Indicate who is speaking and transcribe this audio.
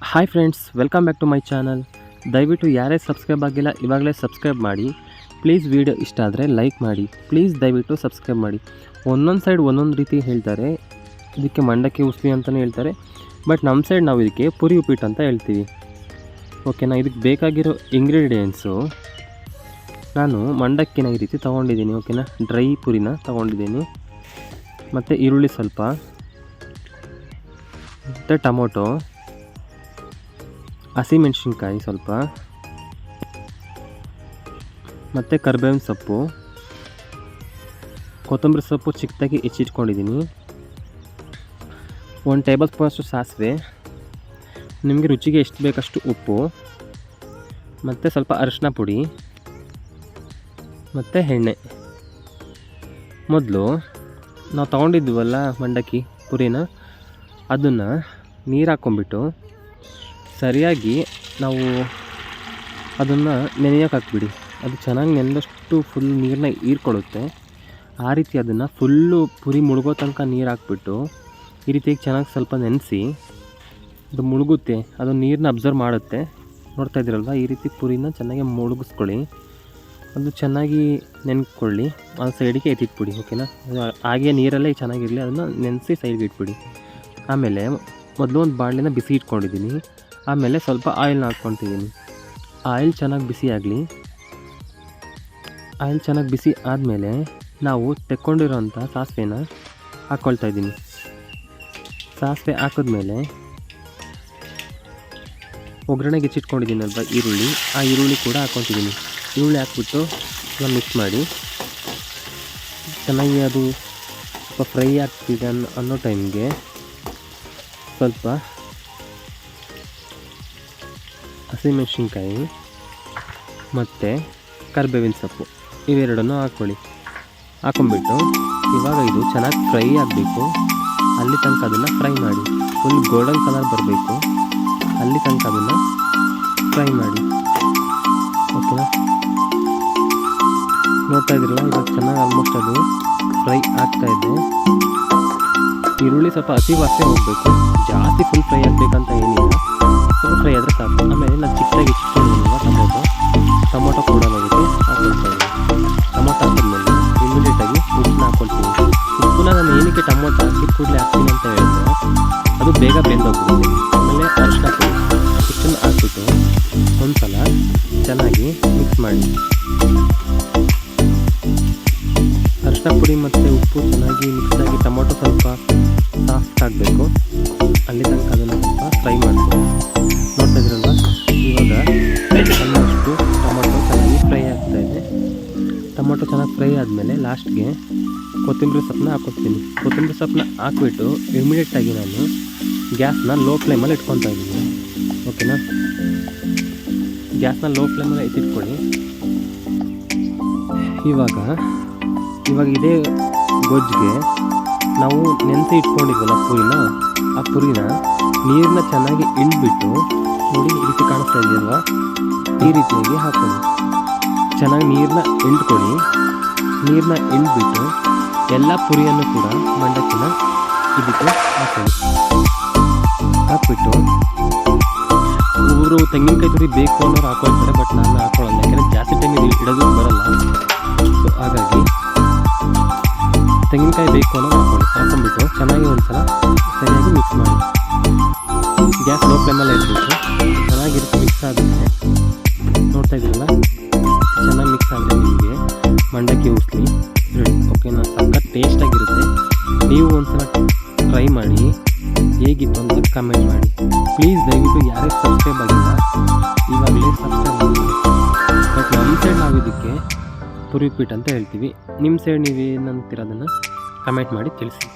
Speaker 1: Hi friends, welcome back to my channel. ದಯವಿಟ್ಟು ಯಾರೇ subscribe ಆಗಿಲ್ಲ ಇವಾಗಲೇ ಸಬ್ಸ್ಕ್ರೈಬ್ ಮಾಡಿ. ಪ್ಲೀಸ್ ವಿಡಿಯೋ ಇಷ್ಟ ಆದರೆ ಲೈಕ್ ಮಾಡಿ. ಪ್ಲೀಸ್ ದಯವಿಟ್ಟು ಸಬ್ಸ್ಕ್ರೈಬ್ ಮಾಡಿ. ಒಂದೊಂದು ಸೈಡ್ ಒಂದೊಂದು ರೀತಿ ಹೇಳ್ತಾರೆ. ಇದಕ್ಕೆ ಮಂಡಕ್ಕಿ ಉಸ್ಲಿ ಅಂತಲೇ ಹೇಳ್ತಾರೆ, ಬಟ್ ನಮ್ಮ ಸೈಡ್ ನಾವು ಇದಕ್ಕೆ ಪುರಿ ಉಪ್ಪಿಟ್ಟು ಅಂತ ಹೇಳ್ತೀವಿ. ಓಕೆನಾ. ಇದಕ್ಕೆ ಬೇಕಾಗಿರೋ ಇಂಗ್ರೀಡಿಯೆಂಟ್ಸು ನಾನು ಮಂಡಕ್ಕಿನ ಈ ರೀತಿ ತೊಗೊಂಡಿದ್ದೀನಿ. ಓಕೆನಾ. ಡ್ರೈ ಪುರಿನ ತೊಗೊಂಡಿದ್ದೀನಿ, ಮತ್ತು ಈರುಳ್ಳಿ ಸ್ವಲ್ಪ, ಮತ್ತು ಟೊಮೊಟೊ, ಹಸಿಮೆಣ್ಸಿನ್ಕಾಯಿ ಸ್ವಲ್ಪ, ಮತ್ತು ಕರಿಬೇವಿನ ಸೊಪ್ಪು, ಕೊತ್ತಂಬರಿ ಸೊಪ್ಪು ಚಿಕ್ಕದಾಗಿ ಹೆಚ್ಚಿಟ್ಕೊಂಡಿದ್ದೀನಿ, 1 ಟೇಬಲ್ ಸ್ಪೂನಷ್ಟು ಸಾಸಿವೆ, ನಿಮಗೆ ರುಚಿಗೆ ಎಷ್ಟು ಬೇಕಷ್ಟು ಉಪ್ಪು, ಮತ್ತು ಸ್ವಲ್ಪ ಅರಿಶಿನ ಪುಡಿ, ಮತ್ತು ಎಣ್ಣೆ. ಮೊದಲು ನಾವು ತೊಗೊಂಡಿದ್ವಲ್ಲ ಮಂಡಕ್ಕಿ ಪುರಿನ, ಅದನ್ನು ನೀರು ಹಾಕ್ಕೊಂಬಿಟ್ಟು ಸರಿಯಾಗಿ ನಾವು ಅದನ್ನು ನೆನೆಯೋಕೆ ಹಾಕ್ಬಿಡಿ. ಅದು ಚೆನ್ನಾಗಿ ನೆನೆದಷ್ಟು ಫುಲ್ ನೀರನ್ನ ಹೀರ್ಕೊಳ್ಳುತ್ತೆ. ಆ ರೀತಿ ಅದನ್ನು ಫುಲ್ಲು ಪುರಿ ಮುಳುಗೋ ತನಕ ನೀರು ಹಾಕ್ಬಿಟ್ಟು ಈ ರೀತಿಯಾಗಿ ಚೆನ್ನಾಗಿ ಸ್ವಲ್ಪ ನೆನೆಸಿ, ಅದು ಮುಳುಗುತ್ತೆ, ಅದು ನೀರನ್ನ ಅಬ್ಸರ್ವ್ ಮಾಡುತ್ತೆ. ನೋಡ್ತಾ ಇದ್ದೀರಲ್ವ, ಈ ರೀತಿ ಪುರಿನ ಚೆನ್ನಾಗಿ ಮುಳುಗಿಸ್ಕೊಳ್ಳಿ. ಅದು ಚೆನ್ನಾಗಿ ನೆನ್ಕೊಳ್ಳಿ, ಅದು ಸೈಡಿಗೆ ಎತ್ತಿಟ್ಬಿಡಿ. ಓಕೆನಾ. ಹಾಗೆ ನೀರಲ್ಲೇ ಚೆನ್ನಾಗಿರಲಿ, ಅದನ್ನು ನೆನೆಸಿ ಸೈಡ್ಗೆ ಇಟ್ಬಿಡಿ. ಆಮೇಲೆ ಮೊದಲು ಒಂದು ಬಾಣಲೆನ ಬಿಸಿ ಇಟ್ಕೊಂಡಿದ್ದೀನಿ. ಆಮೇಲೆ ಸ್ವಲ್ಪ ಆಯಿಲ್ನ ಹಾಕ್ಕೊತಿದ್ದೀನಿ. ಆಯಿಲ್ ಚೆನ್ನಾಗಿ ಬಿಸಿ ಆಗಲಿ. ಆಯಿಲ್ ಚೆನ್ನಾಗಿ ಬಿಸಿ ಆದಮೇಲೆ ನಾವು ತೆಕ್ಕೊಂಡಿರೋಂಥ ಸಾಸಿವೆನ ಹಾಕ್ಕೊಳ್ತಾ ಇದ್ದೀನಿ. ಸಾಸಿವೆ ಹಾಕಿದ್ಮೇಲೆ ಒಗ್ಗರಣೆಗೆ ಹೆಚ್ಚಿಟ್ಕೊಂಡಿದ್ದೀನಲ್ವ ಈರುಳ್ಳಿ, ಆ ಈರುಳ್ಳಿ ಕೂಡ ಹಾಕ್ಕೊತಿದ್ದೀನಿ. ಈರುಳ್ಳಿ ಹಾಕ್ಬಿಟ್ಟು ಎಲ್ಲ ಮಿಕ್ಸ್ ಮಾಡಿ ಚೆನ್ನಾಗಿ ಅದು ಸ್ವಲ್ಪ ಫ್ರೈ ಆಗ್ತಿದೆ ಅನ್ನೋ ಟೈಮ್ಗೆ ಸ್ವಲ್ಪ ಹಸಿಮೆಣ್ಸಿನ್ಕಾಯಿ ಮತ್ತು ಕರಿಬೇವಿನ ಸೊಪ್ಪು ಇವೆರಡನ್ನು ಹಾಕ್ಕೊಳ್ಳಿ. ಹಾಕ್ಕೊಂಬಿಟ್ಟು ಇವಾಗ ಇದು ಚೆನ್ನಾಗಿ ಫ್ರೈ ಆಗಬೇಕು. ಅಲ್ಲಿ ತನಕ ಅದನ್ನು ಫ್ರೈ ಮಾಡಿ. ಫುಲ್ ಗೋಲ್ಡನ್ ಕಲರ್ ಬರಬೇಕು, ಅಲ್ಲಿ ತನಕ ಅದನ್ನು ಫ್ರೈ ಮಾಡಿ. ಓಕೆನಾ. ನೋಡ್ತಾ ಇದ್ದಿರಲ್ಲ, ಇವಾಗ ಚೆನ್ನಾಗಿ ಆಲ್ಮೋಸ್ಟ್ ಅದು ಫ್ರೈ ಆಗ್ತಾಯಿದೆ. ಈರುಳ್ಳಿ ಸ್ವಲ್ಪ ಹಸಿ ವಾಸನೆ ಹೋಗಬೇಕು, ಜಾಸ್ತಿ ಫುಲ್ ಫ್ರೈ ಆಗಬೇಕಂತ ಏನಿಲ್ಲ, ಸ್ವಲ್ಪ ಫ್ರೈ ಆದರೆ ಸಾಕು. ಆಮೇಲೆ ನಾನು ಚಿಕ್ಕದಾಗಿ ಇಟ್ಕೊಂಡಿದ್ದೀನಲ್ವ ಟೊಮೊಟೊ ಕೂಡ ಹೋಗುತ್ತೆ ಹಾಕ್ಕೊಳ್ತಾ ಇದ್ದೀನಿ. ಟೊಮೊಟೊ ಹಾಕಿದ್ಮೇಲೆ ಇಮಿಡಿಯೇಟಾಗಿ ಉಪ್ಪನ್ನ ಹಾಕ್ಕೊಳ್ತೀನಿ. ಉಪ್ಪನ್ನ ನಾನು ಏನಕ್ಕೆ ಟೊಮೊಟೊ ಹಾಕಿ ಕೂಡಲೇ ಹಾಕ್ತೀನಿ ಅಂತ ಹೇಳಿದ್ರೆ ಅದು ಬೇಗ ಬೆಂದೋಗ್ಬಿಡುತ್ತೆ. ಆಮೇಲೆ ಅರಿಶಿನ ಪುಡಿ ಇಷ್ಟನ್ನು ಹಾಕ್ಬಿಟ್ಟು ಒಂದು ಸಲ ಚೆನ್ನಾಗಿ ಮಿಕ್ಸ್ ಮಾಡಿ. ಅರಿಶಿನ ಪುಡಿ ಮತ್ತು ಉಪ್ಪು ಚೆನ್ನಾಗಿ ಮಿಕ್ಸಾಗಿ ಟೊಮೊಟೊ ಸ್ವಲ್ಪ ಸಾಫ್ಟ್ ಆಗಬೇಕು, ಅಲ್ಲಿ ತನಕ ಅದನ್ನು ಸ್ವಲ್ಪ ಫ್ರೈ ಮಾಡಬೇಕು. ನೋಡ್ತಾ ಇದ್ರಲ್ವ, ಇವಾಗ ಅನ್ನಷ್ಟು ಟೊಮೊಟೊ ಚೆನ್ನಾಗಿ ಫ್ರೈ ಆಗ್ತಾಯಿದೆ. ಟೊಮೊಟೊ ಚೆನ್ನಾಗಿ ಫ್ರೈ ಆದಮೇಲೆ ಲಾಸ್ಟ್ಗೆ ಕೊತ್ತಂಬರಿ ಸೊಪ್ಪನ್ನ ಹಾಕ್ಕೊಡ್ತೀನಿ. ಕೊತ್ತಂಬರಿ ಸೊಪ್ಪನ್ನ ಹಾಕ್ಬಿಟ್ಟು ಇಮಿಡಿಯೇಟಾಗಿ ನಾನು ಗ್ಯಾಸ್ನ ಲೋ ಫ್ಲೇಮಲ್ಲಿ ಇಟ್ಕೊತಾ ಇದ್ದೀನಿ. ಓಕೆನಾ. ಗ್ಯಾಸ್ನ ಲೋ ಫ್ಲೇಮಲ್ಲಿ ಎತ್ತಿಟ್ಕೊಳ್ಳಿ. ಇವಾಗ ಇದೇ ಗೊಜ್ಜಿಗೆ ನಾವು ನೆನೆಸಿ ಇಟ್ಕೊಂಡಿದ್ವಲ್ಲ ಪುರಿನ, ಆ ಪುರಿನ ನೀರನ್ನ ಚೆನ್ನಾಗಿ ಹಿಂಡ್ಬಿಟ್ಟು, ನೋಡಿ ಈ ರೀತಿ ಕಾಣಿಸ್ತಾ ಇದೆಯಲ್ವಾ, ಈ ರೀತಿಯಾಗಿ ಹಾಕ್ಕೊಳ್ಳಿ. ಚೆನ್ನಾಗಿ ನೀರನ್ನ ಹಿಂಡ್ಕೊಳ್ಳಿ. ನೀರನ್ನ ಹಿಂಡ್ಬಿಟ್ಟು ಎಲ್ಲ ಪುರಿಯನ್ನು ಕೂಡ ಮಂಡಕ್ಕಿನ ಇದಕ್ಕೆ ಹಾಕ್ಕೊಳ್ಳಿ. ಹಾಕ್ಬಿಟ್ಟು ಒಬ್ಬರು ತೆಂಗಿನಕಾಯಿ ತುರಿ ಬೇಕು ಅನ್ನೋರು ಹಾಕ್ಕೊಳ್ತಾರೆ, ಬಟ್ ನಾನು ಹಾಕ್ಕೊಳ್ಳಲ್ಲ, ಯಾಕೆಂದರೆ ಜಾಸ್ತಿ ಟೈಮ್ ಇಡೋದು ಬರಲ್ಲ. ಸೊ ಹಾಗಾಗಿ ತೆಂಗಿನಕಾಯಿ ಬೇಕು ಅನ್ನೋ ಹಾಕ್ಕೊಂಡ್ಬಿಟ್ಟು ಚೆನ್ನಾಗಿ ಒಂದು ಸಲ ಸರಿಯಾಗಿ ಮಿಕ್ಸ್ ಮಾಡಿ. ಗ್ಯಾಸ್ ಲೋ ಫ್ಲೇಮಲ್ಲೇ ಇಟ್ಬಿಟ್ಟು ಚೆನ್ನಾಗಿರುತ್ತೆ. ಮಿಕ್ಸ್ ಆಗುತ್ತೆ. ನೋಡ್ತಾ ಇದ್ದೀರಲ್ಲ, ಚೆನ್ನಾಗಿ ಮಿಕ್ಸ್ ಆದರೆ ನಿಮಗೆ ಮಂಡಕ್ಕಿ ಉಸ್ಲಿ ರೆಡಿ. ಓಕೆನಾ. ಸಖತ್ ಟೇಸ್ಟಾಗಿರುತ್ತೆ. ನೀವು ಒಂದು ಸಲ ಟ್ರೈ ಮಾಡಿ, ಹೇಗಿತ್ತು ಅಂತ ಕಮೆಂಟ್ ಮಾಡಿ. ಪ್ಲೀಸ್ ದಯವಿಟ್ಟು ಯಾರೇ ಸಬ್ಸ್ಕ್ರೈಬ್ ಆಗಿಲ್ಲ ಇವಾಗಲೇ ಸಬ್ಸ್ಕ್ರೈಬ್ ಮಾಡಿ. ಬಟ್ ನಮ್ಮ ಸೈಡ್ ನಾವು ಇದಕ್ಕೆ ಪುರಿ ಉಪ್ಪಿಟ್ಟು ಅಂತ ಹೇಳ್ತೀವಿ. ನಿಮ್ಮ ಸೈಡ್ ನೀವೇನಂತೀರ ಅದನ್ನು ಕಮೆಂಟ್ ಮಾಡಿ ತಿಳಿಸಿ.